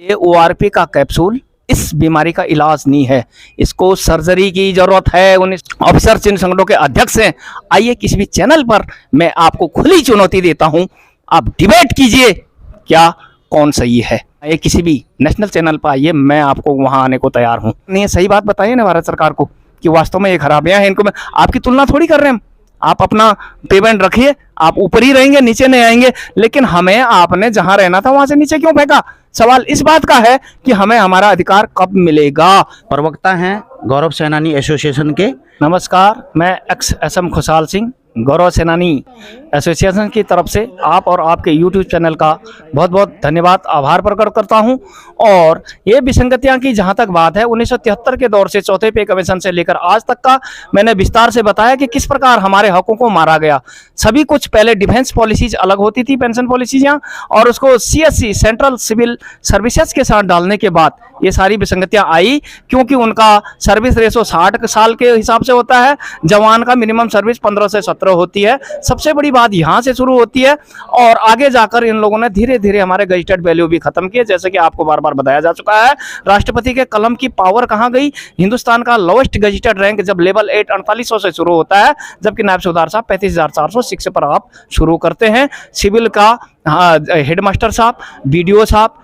ये ओआरपी का कैप्सूल इस बीमारी का इलाज नहीं है। इसको सर्जरी की जरूरत है। 19 ऑफिसर चिन्ह संगठनों के अध्यक्ष हैं। आइए किसी भी चैनल पर मैं आपको खुली चुनौती देता हूं, आप डिबेट कीजिए क्या कौन सही है। ये किसी भी नेशनल चैनल पर आइए, मैं आपको वहां आने को तैयार हूं। नहीं, सही बात बताइए ना भारत सरकार को कि वास्तव में ये खराबियां हैं। इनको मैं आपकी तुलना थोड़ी कर रहे हैं। आप अपना पेमेंट रखिए, आप ऊपर ही रहेंगे, नीचे नहीं आएंगे। लेकिन हमें आपने जहां रहना था वहां से नीचे क्यों फेंका? सवाल इस बात का है कि हमें हमारा अधिकार कब मिलेगा। प्रवक्ता हैं गौरव सेनानी एसोसिएशन के। नमस्कार, मैं एक्स एसएम खुशहाल सिंह गौरव सेनानी एसोसिएशन की तरफ से आप और आपके यूट्यूब चैनल का बहुत बहुत धन्यवाद, आभार प्रकट करता हूं। और ये विसंगतियां की जहां तक बात है, 1973 के दौर से चौथे पे कमीशन से लेकर आज तक का मैंने विस्तार से बताया कि किस प्रकार हमारे हकों को मारा गया। सभी कुछ पहले डिफेंस पॉलिसीज अलग होती थी, पेंशन पॉलिसीज, और उसको सीएससी सेंट्रल सिविल सर्विसेज के साथ डालने के बाद ये सारी विसंगतियां आई, क्योंकि उनका सर्विस रेशो 60 साल के हिसाब से होता है, जवान का मिनिमम सर्विस 15 से 17 होती है। सबसे बड़ी बात यहां से शुरू होती है और आगे जाकर इन लोगों ने धीरे धीरे हमारे गजेटेड वैल्यू भी खत्म किए, जैसे कि आपको बार बार बताया जा चुका है। राष्ट्रपति के कलम की पावर कहां गई? हिंदुस्तान का लोवेस्ट गजेटेड रैंक जब लेवल 8 4800 से शुरू होता है, जबकि नायब सूबेदार साहब 35,406 पर आप शुरू करते हैं। सिविल का हेडमास्टर साहब, बीडीओ साहब,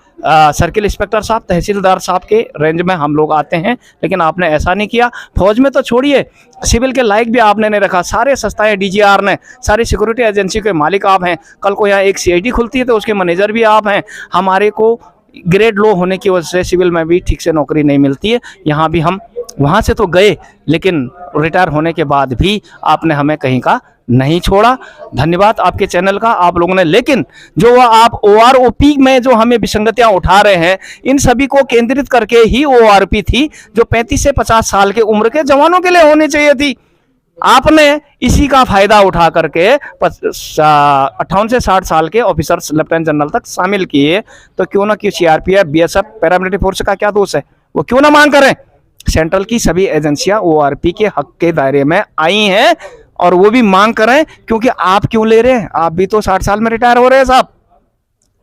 सर्किल इंस्पेक्टर साहब, तहसीलदार साहब के रेंज में हम लोग आते हैं। लेकिन आपने ऐसा नहीं किया। फौज में तो छोड़िए, सिविल के लायक भी आपने नहीं रखा। सारे संस्थाएं डीजीआर ने, सारी सिक्योरिटी एजेंसी के मालिक आप हैं। कल को यहाँ एक सीआईडी खुलती है तो उसके मैनेजर भी आप हैं। हमारे को ग्रेड लो होने की वजह से सिविल में भी ठीक से नौकरी नहीं मिलती है। यहाँ भी हम वहाँ से तो गए, लेकिन रिटायर होने के बाद भी आपने हमें कहीं का नहीं छोड़ा। धन्यवाद आपके चैनल का, आप लोगों ने। लेकिन जो आप ओआरओपी में जो हमें विसंगतियां उठा रहे हैं, इन सभी को केंद्रित करके ही ओआरपी थी, जो 35 से 50 साल के उम्र के जवानों के लिए होनी चाहिए थी। आपने इसी का फायदा उठा करके 58 से 60 साल के ऑफिसर्स लेफ्टिनेंट जनरल तक शामिल किए। तो क्यों ना, क्यों सीआरपीएफ, बीएसएफ, पैरामिलिट्री फोर्स का क्या दोष है? वो क्यों ना मांग करें? सेंट्रल की सभी एजेंसियां ओआरपी के हक के दायरे में आई हैं और वो भी मांग करें। क्योंकि आप क्यों ले रहे हैं? आप भी तो 60 साल में रिटायर हो रहे हैं साहब।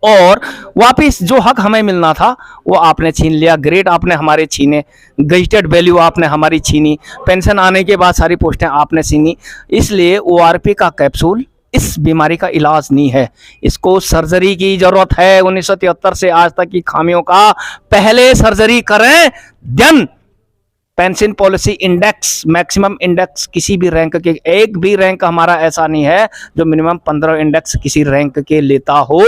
और वापिस जो हक हमें मिलना था वो आपने छीन लिया। ग्रेड आपने हमारे छीने, गजेटेड वैल्यू आपने हमारी छीनी, पेंशन आने के बाद सारी पोस्टें आपने छीनी। इसलिए ओआरपी का कैप्सूल इस बीमारी का इलाज नहीं है। इसको सर्जरी की जरूरत है। 1973 से आज तक की खामियों का पहले सर्जरी करें, then pension policy index, maximum index किसी भी रैंक के, एक भी रैंक हमारा ऐसा नहीं है जो मिनिमम 15 इंडेक्स किसी रैंक के लेता हो।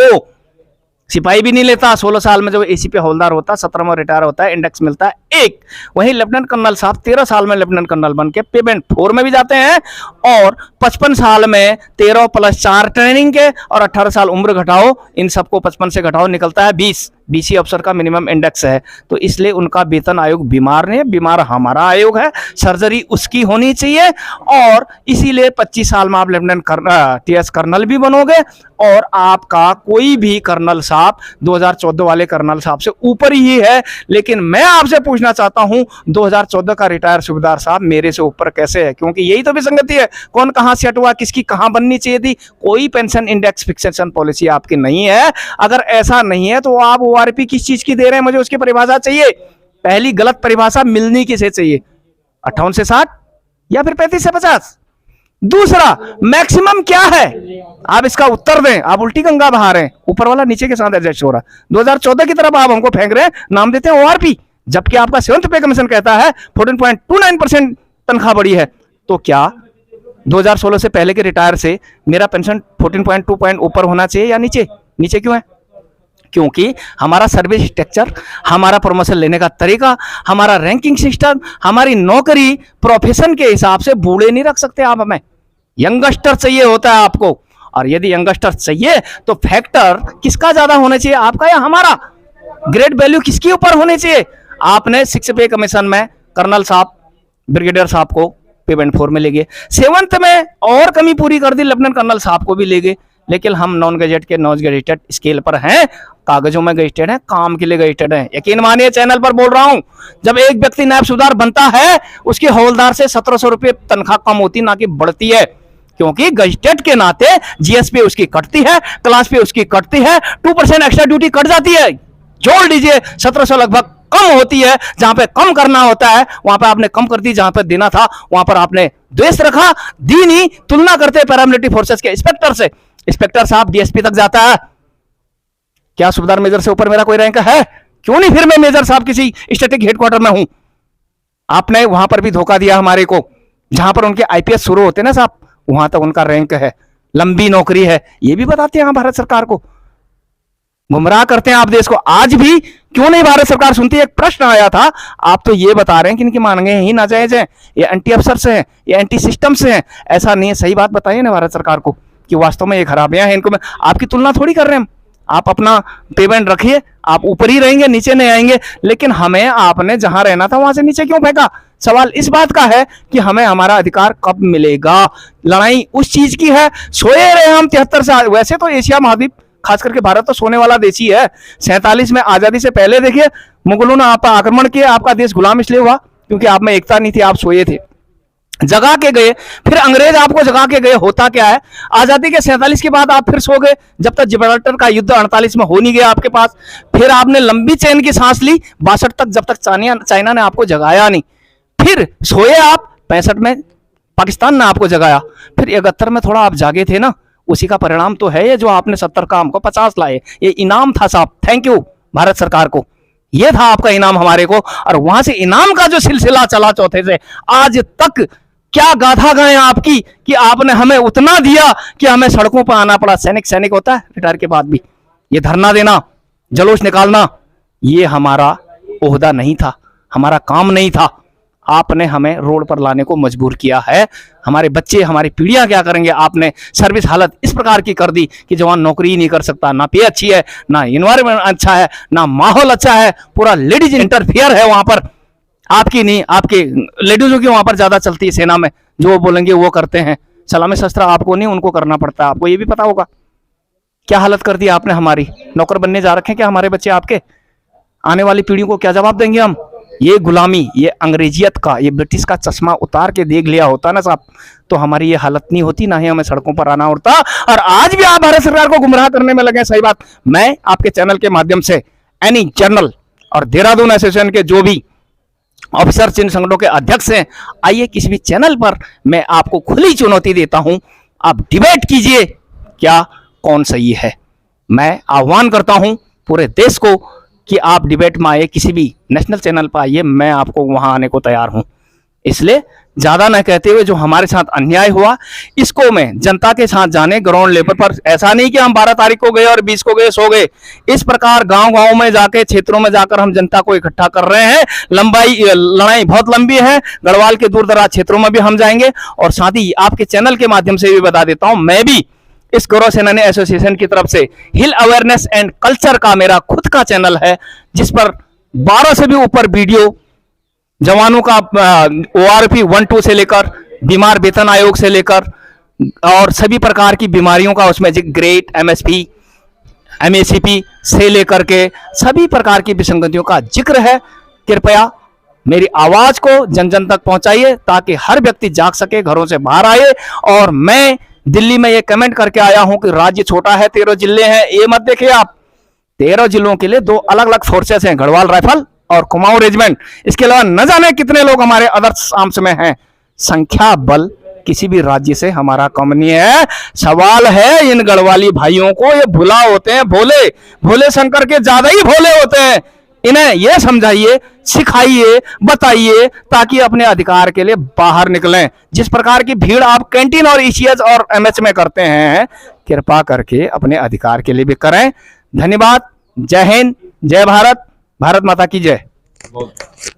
सिपाही भी नहीं लेता। 16 साल में जब एसी पे हवलदार होता, 17 में रिटायर होता है, इंडेक्स मिलता है एक। वहीं लेफ्टिनेंट कर्नल साहब 13 साल में लेफ्टिनेंट कर्नल बन के पेमेंट 4 में भी जाते हैं, और 55 साल में 13 + 4 ट्रेनिंग के, और 18 साल उम्र घटाओ, इन सबको 55 से घटाओ, निकलता है 20। बीसी अफसर का मिनिमम इंडेक्स है। तो इसलिए उनका वेतन आयोग बीमार नहीं है, बीमार हमारा आयोग है। सर्जरी उसकी होनी चाहिए। और इसीलिए 25 साल में आप लेफ्टिनेंट टीएस कर्नल भी बनोगे, और आपका कोई भी कर्नल साहब 2014 वाले कर्नल साहब से ऊपर ही है। लेकिन मैं आपसे पूछना चाहता हूं, 2014 का रिटायर सूबेदार साहब मेरे से ऊपर कैसे है? क्योंकि यही तो विसंगति है। कौन कहां से हटवा, किसकी कहां बननी चाहिए थी? कोई पेंशन इंडेक्स फिक्सेशन पॉलिसी आपकी नहीं है। अगर ऐसा नहीं है तो आप ओआरपी किस चीज की दे रहे हैं? मुझे उसकी परिभाषा चाहिए। पहली गलत परिभाषा मिलनी किसे चाहिए? 58 से 60 या फिर 35 से 50? दूसरा, मैक्सिमम क्या है? आप इसका उत्तर दें। आप उल्टी गंगा बहा रहे हैं, ऊपर वाला नीचे के साथ एडजस्ट हो रहा है। 2014 की तरफ आप हमको फेंक रहे हैं, नाम देते हैं ओआरपी, जबकि आपका 7th पे कमीशन कहता है 14.29% तनख्वाह बढ़ी है। तो क्या 2016 से पहले के रिटायर से मेरा पेंशन 14.2 पॉइंट ऊपर होना चाहिए या नीचे? नीचे क्यों है? क्योंकि हमारा सर्विस स्ट्रक्चर, हमारा प्रमोशन लेने का तरीका, हमारा रैंकिंग सिस्टम, हमारी नौकरी प्रोफेशन के हिसाब से बूढ़े नहीं रख सकते आप हमें। यंगस्टर चाहिए होता है आपको। और यदि यंगस्टर चाहिए तो फैक्टर किसका ज्यादा होना चाहिए, आपका या हमारा? ग्रेड वैल्यू किसके ऊपर होनी चाहिए? आपने 6 पे कमीशन में कर्नल साहब, ब्रिगेडियर साहब को पेमेंट 4 में ले गए। 7th में और कमी पूरी कर दी, लेफ्टिनेंट कर्नल साहब को भी ले गए। लेकिन हम नॉन गजेट के नॉन गजेटेड स्केल पर हैं, कागजों में गजेटेड हैं, काम के लिए गजेटेड हैं। यकीन मानिए, चैनल पर बोल रहा हूं, जब एक व्यक्ति नायब सूबेदार बनता है, उसके हवलदार से 1700 रुपये तनख्वाह कम होती, ना कि बढ़ती है। क्योंकि गजेटेड के नाते जीएस पे उसकी कटती है, क्लास पे उसकी कटती है, 2% एक्स्ट्रा ड्यूटी कट जाती है। जोड़ लीजिए 1700 लगभग कम होती है। जहां पे कम करना होता है वहां पे आपने कम कर दी, जहां पे देना था वहां पर आपने द्वेष रखा, दी नहीं। तुलना करते पैरामिलिट्री फोर्सेस के इंस्पेक्टर से, इंस्पेक्टर साहब डीएसपी तक जाता है, क्या सूबेदार मेजर से ऊपर मेरा कोई रैंक है? क्यों नहीं फिर मैं मेजर साहब किसी स्टैटिक हेडक्वार्टर में हूं? आपने वहां पर भी धोखा दिया हमारे को, जहां पर उनके आईपीएस शुरू होते ना साहब, वहां तक उनका रैंक है, लंबी नौकरी है, ये भी बताते हैं भारत सरकार को, गुमराह करते हैं आप देश को। आज भी क्यों नहीं भारत सरकार सुनती है? एक प्रश्न आया था, आप तो ये बता रहे हैं कि इनकी मांगे ही नाजायज हैं, ये एंटी अफसर से हैं, ये एंटी सिस्टम से हैं। ऐसा नहीं है, सही बात बताइए ना भारत सरकार को कि वास्तव में ये खराबियां हैं इनको। में आपकी तुलना थोड़ी कर रहे हैं हम, आप अपना पेमेंट रखिए, आप ऊपर ही रहेंगे, नीचे नहीं आएंगे। लेकिन हमें आपने जहां रहना था वहां से नीचे क्यों फेंका? सवाल इस बात का है कि हमें हमारा अधिकार कब मिलेगा। लड़ाई उस चीज की है, सोए रहे हम 73 साल। वैसे तो एशिया महाद्वीप खास करके भारत तो सोने वाला देश ही है। 47 में आजादी से पहले देखिए मुगलों ने आप पर आक्रमण किया, आपका देश गुलाम इसलिए हुआ क्योंकि आप में एकता नहीं थी, आप सोए थे, जगा के गए। फिर अंग्रेज आपको जगा के गए। होता क्या है, आजादी के 47 के बाद आप फिर सो गए, जब तक जिब्राल्टर का युद्ध 48 में हो नहीं गया आपके पास। फिर आपने लंबी चैन की सांस ली 62 तक, जब तक चाइना ने आपको जगाया नहीं। फिर सोए आप 65 में, पाकिस्तान ने आपको जगाया। फिर 71 में थोड़ा आप जागे थे ना, उसी का परिणाम तो है ये जो आपने 70 का हमको 50 लाए। ये इनाम था साहब, थैंक यू भारत सरकार को, ये था आपका इनाम हमारे को। और वहां से इनाम का जो सिलसिला चला चौथे से आज तक, क्या गाथा गाएं आपकी कि आपने हमें उतना दिया कि हमें सड़कों पर आना पड़ा। सैनिक होता है रिटायर के बाद भी, ये धरना देना, जुलूस निकालना, ये हमारा ओहदा नहीं था, हमारा काम नहीं था। आपने हमें रोड पर लाने को मजबूर किया है। हमारे बच्चे, हमारी पीढ़ियां क्या करेंगे? आपने सर्विस हालत इस प्रकार की कर दी कि जवान नौकरी ही नहीं कर सकता, ना पे अच्छी है, ना इन्वायरमेंट अच्छा है, ना माहौल अच्छा है। पूरा लेडीज इंटरफियर है वहां पर, आपकी नहीं, आपके लेडीजों की वहां पर ज्यादा चलती है सेना में, जो वो बोलेंगे वो करते हैं। सलामी शस्त्र आपको नहीं, उनको करना पड़ता है। आपको ये भी पता होगा क्या हालत कर दी आपने हमारी। नौकर बनने जा रखे हैं क्या हमारे बच्चे आपके? आने वाली पीढ़ियों को क्या जवाब देंगे हम? ये गुलामी, ये अंग्रेजियत का, ये ब्रिटिश का चश्मा उतार के देख लिया होता ना साहब, तो हमारी ये हालत नहीं होती, ना ही हमें सड़कों पर आना होता। और आज भी आप भारत सरकार को गुमराह करने में लगे। सही बात, मैं आपके चैनल के माध्यम से एनी जर्नल और देहरादून एसोसिएशन के जो भी ऑफिसर, जिन संगठनों के अध्यक्ष हैं, आइए किसी भी चैनल पर मैं आपको खुली चुनौती देता हूं, आप डिबेट कीजिए क्या कौन सही है। मैं आह्वान करता हूं पूरे देश को कि आप डिबेट में आइए, किसी भी नेशनल चैनल पर आइए, मैं आपको वहां आने को तैयार हूं। इसलिए ज्यादा न कहते हुए, जो हमारे साथ अन्याय हुआ इसको मैं जनता के साथ जाने ग्राउंड लेवल पर। ऐसा नहीं कि हम 12 तारीख को गए और 20 को गए सो गए। इस प्रकार गांव-गांव में जाके, क्षेत्रों में जाकर हम जनता को इकट्ठा कर रहे हैं। लड़ाई बहुत लंबी है, गढ़वाल के दूर दराज क्षेत्रों में भी हम जाएंगे। और साथ ही आपके चैनल के माध्यम से भी बता देता हूं, मैं भी इस गौरव सेनानी एसोसिएशन की तरफ से हिल अवेयरनेस एंड कल्चर का मेरा खुद का चैनल है, जिस पर 12 से भी ऊपर वीडियो जवानों का ORP 1-2 से लेकर बीमार वेतन आयोग से लेकर और सभी प्रकार की बीमारियों का उसमें ग्रेट MSP MACP से लेकर के सभी प्रकार की विसंगतियों का जिक्र है। कृपया मेरी आवाज को जन जन तक पहुंचाइए ताकि हर व्यक्ति जाग सके, घरों से बाहर आए। और मैं दिल्ली में ये कमेंट करके आया हूं कि राज्य छोटा है, 13 जिले हैं। ये मत देखिए आप, 13 जिलों के लिए 2 अलग अलग फोर्सेस हैं, गढ़वाल राइफल और कुमाऊं रेजिमेंट। इसके अलावा न जाने कितने लोग हमारे अदर्स आर्म्स में हैं। संख्या बल किसी भी राज्य से हमारा कम नहीं है। सवाल है इन गढ़वाली भाइयों को, ये भुला होते हैं, भोले भोले शंकर के ज्यादा ही भोले होते हैं। इन्हें यह समझाइए, सिखाइए, बताइए ताकि अपने अधिकार के लिए बाहर निकलें। जिस प्रकार की भीड़ आप कैंटीन और ECH और MH में करते हैं, कृपा करके अपने अधिकार के लिए भी करें। धन्यवाद। जय हिंद, जय भारत, भारत माता की जय।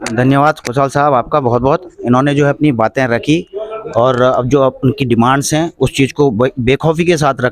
धन्यवाद खुशहाल साहब आपका बहुत बहुत। इन्होंने जो है अपनी बातें रखी और अब जो उनकी डिमांड्स हैं उस चीज़ को बेखौफी के साथ रखा।